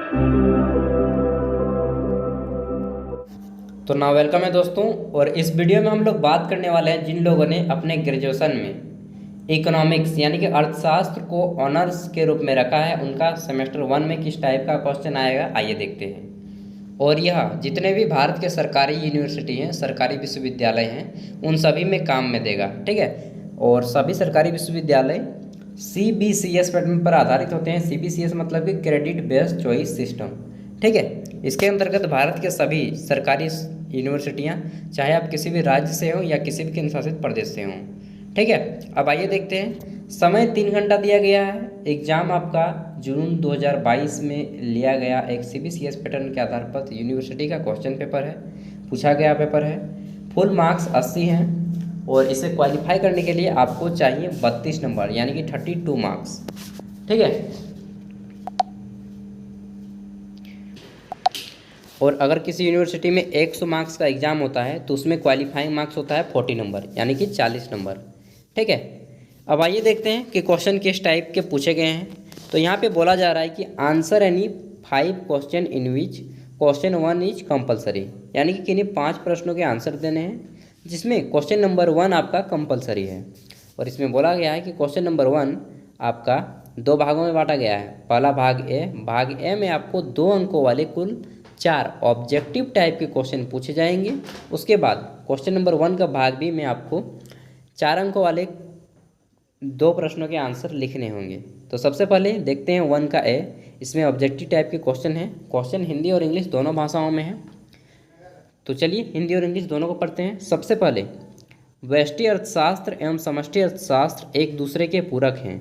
तो ना वेलकम है दोस्तों। और इस वीडियो में हम लोग बात करने वाले हैं जिन लोगों ने अपने ग्रेजुएशन में इकोनॉमिक्स यानी कि अर्थशास्त्र को ऑनर्स के रूप में रखा है, उनका सेमेस्टर 1 में किस टाइप का क्वेश्चन आएगा, आइए देखते हैं। और यह जितने भी भारत के सरकारी यूनिवर्सिटी हैं, सरकारी विश्वविद्यालय हैं, उन सभी में काम में देगा, ठीक है। और सभी सरकारी विश्वविद्यालय CBCS पैटर्न पर आधारित होते हैं। CBCS मतलब कि क्रेडिट बेस्ड चॉइस सिस्टम, ठीक है। इसके अंतर्गत भारत के सभी सरकारी यूनिवर्सिटियां, चाहे आप किसी भी राज्य से हों या किसी भी केंद्र शासित प्रदेश से हों, ठीक है। अब आइए देखते हैं। समय 3 घंटा दिया गया है। एग्ज़ाम आपका जून 2022 में लिया गया एक CBCS पैटर्न के आधार पर यूनिवर्सिटी का क्वेश्चन पेपर है, पूछा गया पेपर है। फुल मार्क्स 80 हैं और इसे क्वालिफाई करने के लिए आपको चाहिए 32 नंबर यानी कि 32 मार्क्स, ठीक है। और अगर किसी यूनिवर्सिटी में 100 मार्क्स का एग्ज़ाम होता है तो उसमें क्वालिफाइंग मार्क्स होता है 40 नंबर यानी कि 40 नंबर, ठीक है। अब आइए देखते हैं कि क्वेश्चन किस टाइप के पूछे गए हैं। तो यहाँ पे बोला जा रहा है कि answer any 5 question in which question 1 is compulsory, यानी कि किन्हीं 5 प्रश्नों के आंसर देने हैं जिसमें क्वेश्चन नंबर 1 आपका कंपलसरी है। और इसमें बोला गया है कि क्वेश्चन नंबर 1 आपका 2 भागों में बांटा गया है। पहला भाग ए में आपको 2 अंकों वाले कुल 4 ऑब्जेक्टिव टाइप के क्वेश्चन पूछे जाएंगे। उसके बाद क्वेश्चन नंबर 1 का भाग बी में आपको 4 अंकों वाले 2 प्रश्नों के आंसर लिखने होंगे। तो सबसे पहले देखते हैं 1 का ए। इसमें ऑब्जेक्टिव टाइप के क्वेश्चन हैं। क्वेश्चन हिंदी और इंग्लिश दोनों भाषाओं में है। तो चलिए हिंदी और इंग्लिश दोनों को पढ़ते हैं। सबसे पहले, व्यष्टि अर्थशास्त्र एवं समष्टि अर्थशास्त्र एक दूसरे के पूरक हैं।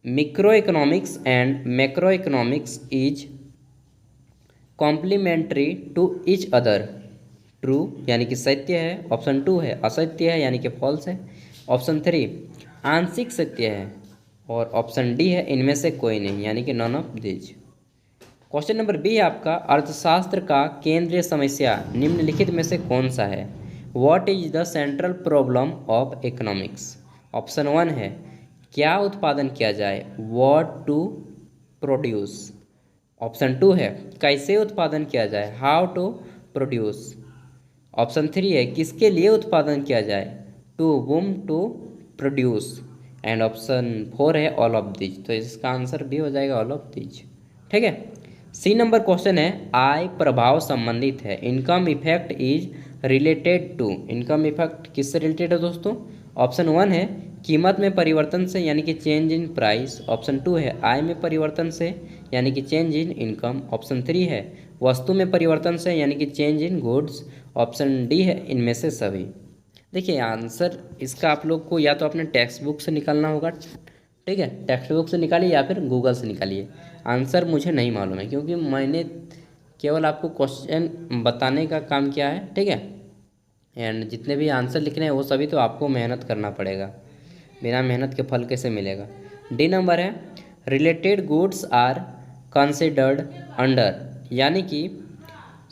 Microeconomics and macroeconomics is complementary to each other. True यानी कि सत्य है। ऑप्शन 2 है असत्य है यानी कि फॉल्स है। ऑप्शन 3 आंशिक सत्य है। और ऑप्शन डी है इनमें से कोई नहीं यानी कि none of this. Question number B है आपका, अर्थशास्त्र का केंद्रीय समस्या निम्नलिखित में से कौन सा है। What is the central problem of economics. Option 1 है क्या उत्पादन किया जाए, व्हाट टू प्रोड्यूस। ऑप्शन 2 है कैसे उत्पादन किया जाए, हाउ टू प्रोड्यूस। ऑप्शन 3 है किसके लिए उत्पादन किया जाए, to whom to produce. And option 4 है ऑल ऑफ दिज। तो इसका आंसर भी हो जाएगा ऑल ऑफ दिज, ठीक है। सी नंबर क्वेश्चन है, आय प्रभाव संबंधित है। Income effect is related to. Income effect किससे रिलेटेड है दोस्तों। ऑप्शन 1 है कीमत में परिवर्तन से यानी कि चेंज इन प्राइस। ऑप्शन 2 है आय में परिवर्तन से यानी कि चेंज इन इनकम। ऑप्शन 3 है वस्तु में परिवर्तन से यानी कि change in goods. Option D है इनमें से सभी। देखिए आंसर इसका आप लोग को या तो अपने टेक्स्ट बुक से निकालना होगा, ठीक है, टेक्स्ट बुक से निकालिए या फिर गूगल से निकालिए। आंसर मुझे नहीं मालूम है क्योंकि मैंने केवल आपको क्वेश्चन बताने का काम किया है, ठीक है। एंड जितने भी आंसर लिखने हैं वो सभी तो आपको मेहनत करना पड़ेगा। बिना मेहनत के फल कैसे मिलेगा। डी नंबर है related goods are considered under, यानी कि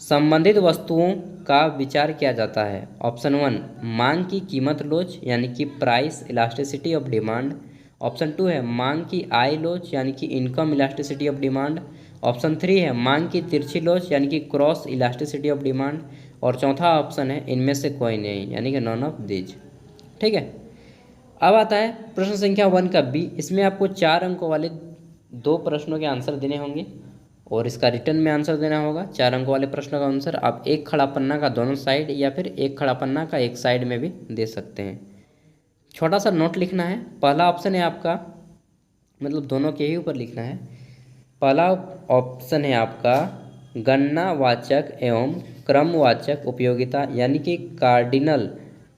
संबंधित वस्तुओं का विचार किया जाता है। ऑप्शन 1 मांग की कीमत लोच यानी कि price elasticity of demand. Option 2 है मांग की आय लोच यानी कि income elasticity of demand. Option 3 है मांग की तिरछी लोच यानी कि क्रॉस इलास्टिसिटी ऑफ डिमांड। और चौथा ऑप्शन है इनमें से कोई नहीं यानी कि नॉन ऑफ दीज, ठीक है। अब आता है प्रश्न संख्या 1 का बी। इसमें आपको 4 अंकों वाले 2 प्रश्नों के आंसर देने होंगे और इसका रिटर्न में आंसर देना होगा। 4 अंकों वाले प्रश्नों का आंसर आप एक खड़ा पन्ना का दोनों साइड या फिर एक खड़ा पन्ना का एक साइड में भी दे सकते हैं। छोटा सा नोट लिखना है। पहला ऑप्शन है आपका, मतलब दोनों के ही ऊपर लिखना है। पहला ऑप्शन है आपका गणनावाचक एवं क्रमवाचक उपयोगिता यानी कि cardinal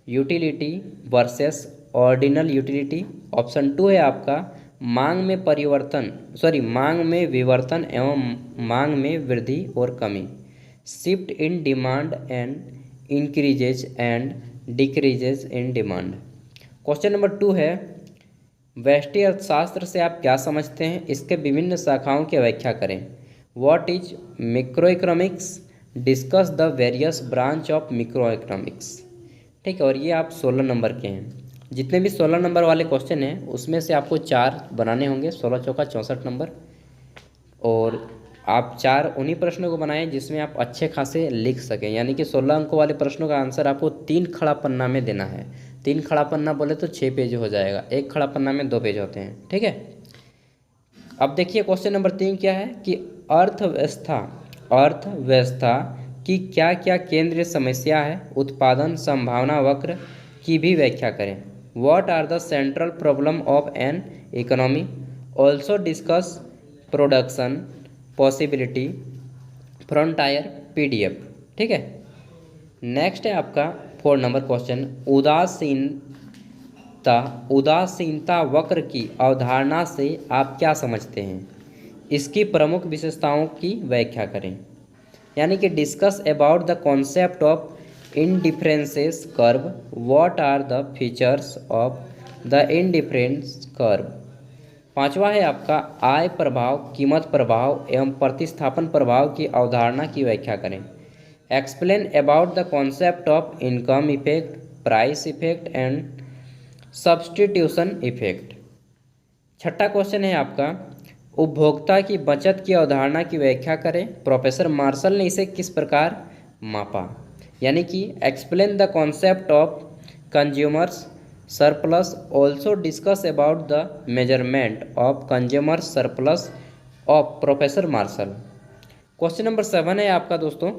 utility versus ordinal utility. Option 2 है आपका मांग में विवर्तन एवं मांग में वृद्धि और कमी। Shift in demand and increases and decreases in demand. Question number 2 है व्यष्टि अर्थशास्त्र से आप क्या समझते हैं, इसके विभिन्न शाखाओं की व्याख्या करें। What is micro economics, discuss the various branch of micro economics, ठीक है। और ये आप 16 नंबर के हैं। जितने भी 16 नंबर वाले क्वेश्चन हैं उसमें से आपको 4 बनाने होंगे। 16 चौका 64 नंबर। और आप 4 उन्हीं प्रश्नों को बनाएं जिसमें आप अच्छे खासे लिख सकें, यानी कि 16 अंकों वाले प्रश्नों का आंसर आपको 3 खड़ा पन्ना में देना है। 3 खड़ा पन्ना बोले तो 6 पेज हो जाएगा, 1 खड़ा पन्ना में 2 पेज होते हैं, ठीक है। अब देखिए क्वेश्चन नंबर 3 क्या है कि अर्थव्यवस्था की क्या क्या केंद्रीय समस्या है, उत्पादन संभावना वक्र की भी व्याख्या करें। What are the central problem of an economy, also discuss production possibility frontier PDF, ठीक है। नेक्स्ट है आपका 4 नंबर क्वेश्चन, उदासीनता वक्र की अवधारणा से आप क्या समझते हैं, इसकी प्रमुख विशेषताओं की व्याख्या करें। यानी कि discuss about the concept of indifferences curve, what are the features of the indifference curve. 5वां है आपका आय प्रभाव, कीमत प्रभाव एवं प्रतिस्थापन प्रभाव की अवधारणा की व्याख्या करें। Explain about the concept of income effect, price effect and substitution effect. 6ठा क्वेश्चन है आपका उपभोक्ता की बचत की अवधारणा की व्याख्या करें। प्रोफेसर मार्शल ने इसे किस प्रकार मापा। यानी कि explain the concept of consumers surplus, also discuss about the measurement of consumer surplus of professor Marshall. Question number 7 है आपका दोस्तों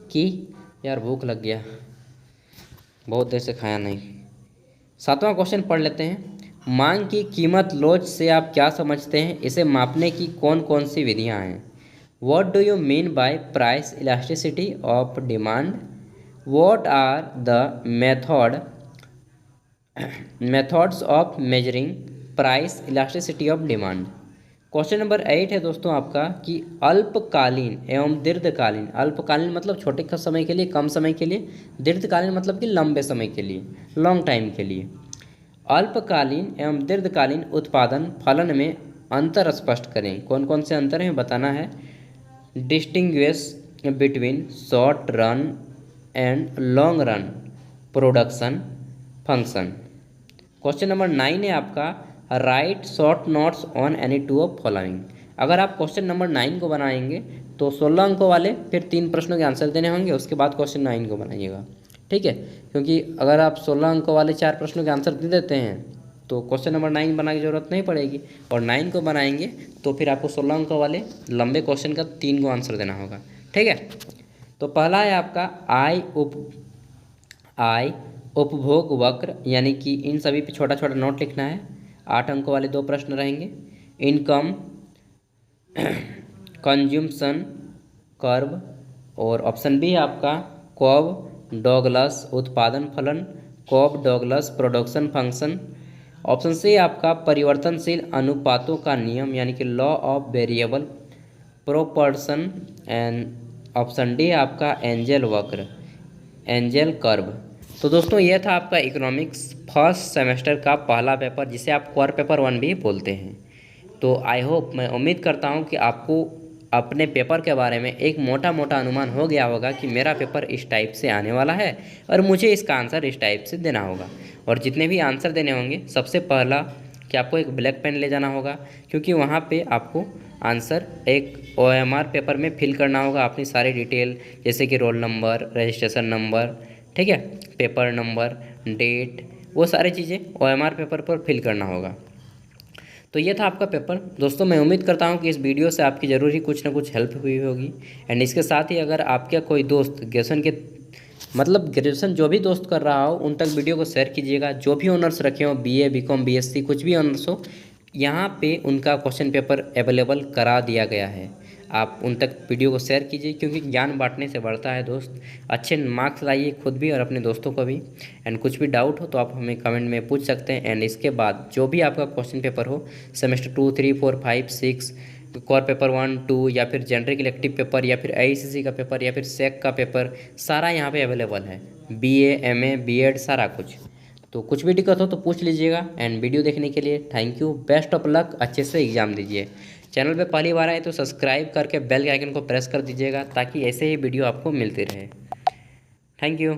कि यार भूख लग गया, बहुत देर से खाया नहीं। 7वां क्वेश्चन पढ़ लेते हैं। मांग की कीमत लोच से आप क्या समझते हैं, इसे मापने की कौन कौन सी विधियां हैं। What do you mean by price elasticity of demand, what are the methods of measuring price elasticity of demand. Question number 8 है दोस्तों आपका कि अल्पकालीन एवं दीर्घकालीन, अल्पकालीन मतलब छोटे समय के लिए, कम समय के लिए, दीर्घकालीन मतलब कि लंबे समय के लिए, लॉन्ग टाइम के लिए। अल्पकालीन एवं दीर्घकालीन उत्पादन फलन में अंतर स्पष्ट करें। कौन कौन से अंतर हैं बताना है। Distinguish between short run and long run production function. Question number 9 है आपका right short notes on any two of following. अगर आप क्वेश्चन नंबर 9 को बनाएंगे तो 16 अंकों वाले फिर 3 प्रश्नों के आंसर देने होंगे, उसके बाद क्वेश्चन 9 को बनाइएगा, ठीक है। क्योंकि अगर आप 16 अंकों वाले 4 प्रश्नों के आंसर दे देते हैं तो क्वेश्चन नंबर 9 बनाने की जरूरत नहीं पड़ेगी, और 9 को बनाएंगे तो फिर आपको 16 अंकों वाले लंबे क्वेश्चन का 3 को आंसर देना होगा, ठीक है। तो पहला है आपका आय उपभोग वक्र, यानी कि इन सभी पे छोटा छोटा नोट लिखना है। 8 अंकों वाले 2 प्रश्न रहेंगे। इनकम कंज्यूमशन कर्व, और ऑप्शन बी है आपका कॉब डॉगलस उत्पादन फलन, Cobb Douglas production function. Option C आपका परिवर्तनशील अनुपातों का नियम, यानी कि law of variable proportion. And option D आपका एंजल वक्र, एंजल कर्व। तो दोस्तों ये था आपका इकोनॉमिक्स फर्स्ट सेमेस्टर का पहला पेपर, जिसे आप कोर पेपर 1 भी बोलते हैं। तो आई होप, मैं उम्मीद करता हूँ कि आपको अपने पेपर के बारे में एक मोटा मोटा अनुमान हो गया होगा कि मेरा पेपर इस टाइप से आने वाला है और मुझे इसका आंसर इस टाइप से देना होगा। और जितने भी आंसर देने होंगे, सबसे पहला कि आपको एक ब्लैक पेन ले जाना होगा, क्योंकि वहाँ पे आपको आंसर एक OMR पेपर में फिल करना होगा अपनी सारी डिटेल, जैसे कि रोल नंबर, रजिस्ट्रेशन नंबर, ठीक है, पेपर नंबर, डेट, वो सारी चीज़ें OMR पेपर पर फिल करना होगा। तो ये था आपका पेपर दोस्तों। मैं उम्मीद करता हूँ कि इस वीडियो से आपकी ज़रूर ही कुछ ना कुछ हेल्प हुई होगी। एंड इसके साथ ही अगर आपका कोई दोस्त ग्रेजुएशन जो भी दोस्त कर रहा हो, उन तक वीडियो को शेयर कीजिएगा। जो भी ऑनर्स रखे हो, BA BCom BSc कुछ भी ऑनर्स हो, यहाँ पे उनका क्वेश्चन पेपर अवेलेबल करा दिया गया है। आप उन तक वीडियो को शेयर कीजिए, क्योंकि ज्ञान बांटने से बढ़ता है दोस्त। अच्छे मार्क्स लाइए खुद भी और अपने दोस्तों को भी। एंड कुछ भी डाउट हो तो आप हमें कमेंट में पूछ सकते हैं। एंड इसके बाद जो भी आपका क्वेश्चन पेपर हो, सेमेस्टर 2, 3, 4, 5, 6, कोर पेपर 1, 2, या फिर जनरल इलेक्टिव पेपर, या फिर AICC का पेपर, या फिर SEC का पेपर, सारा यहाँ पे अवेलेबल है। BA MA BEd सारा कुछ। तो कुछ भी दिक्कत हो तो पूछ लीजिएगा। एंड वीडियो देखने के लिए thank you, best of luck, अच्छे से एग्ज़ाम दीजिए। चैनल पे पहली बार आए तो सब्सक्राइब करके बेल के आइकन को प्रेस कर दीजिएगा, ताकि ऐसे ही वीडियो आपको मिलते रहे। Thank you.